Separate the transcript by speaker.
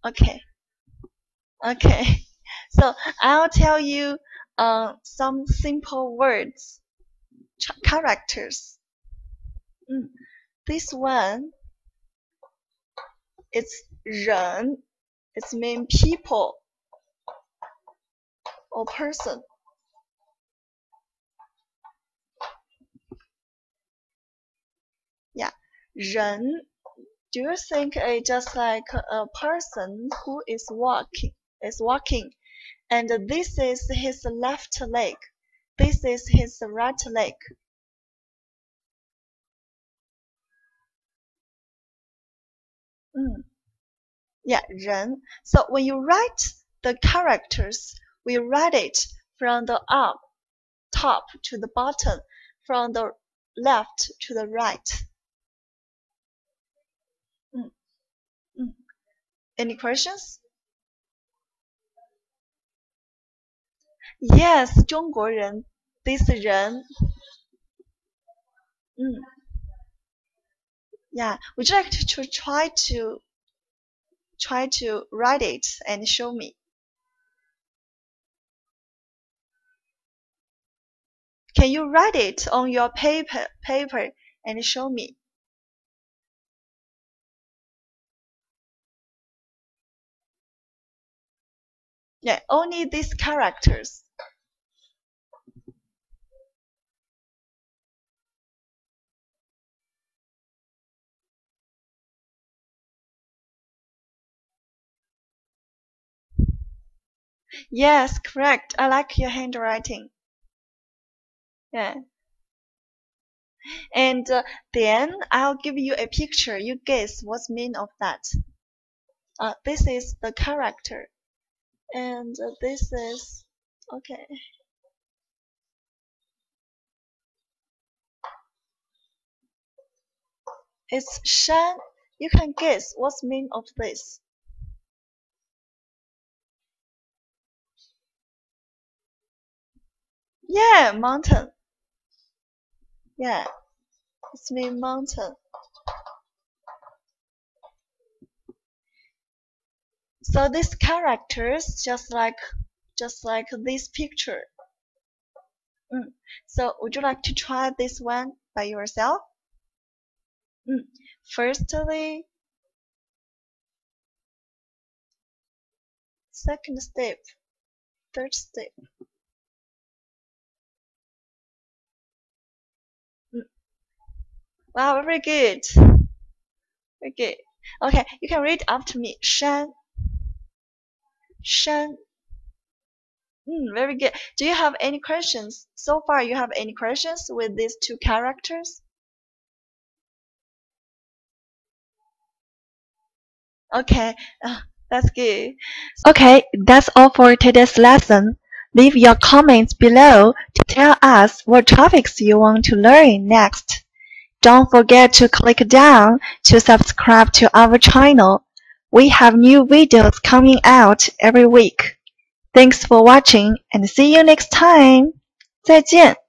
Speaker 1: Okay. Okay. So I'll tell you some simple words, characters. This one, it's 人. It's mean people or person. Yeah, 人. Do you think it's just like a person who is walking, and this is his left leg, this is his right leg? Yeah, 人. So when you write the characters, we write it from the top to the bottom, from the left to the right. Any questions? Yes, 中国人. This 人. Yeah, would you like to try to write it and show me? Can you write it on your paper and show me? Yeah, only these characters. Yes, correct. I like your handwriting. Yeah. And then I'll give you a picture. You guess what's mean of that. This is the character, and this is okay. It's shān. You can guess what's mean of this. Yeah, mountain. Yeah, it's mean mountain. So these characters just like this picture. So would you like to try this one by yourself? Firstly, second step, third step. Wow, very good. Very good. Okay, you can read after me. shān. Shān. Very good. Do you have any questions? So far, you have any questions with these two characters? Okay, that's good. Okay, that's all for today's lesson. Leave your comments below to tell us what topics you want to learn next. Don't forget to click down to subscribe to our channel. We have new videos coming out every week. Thanks for watching and see you next time. 再见。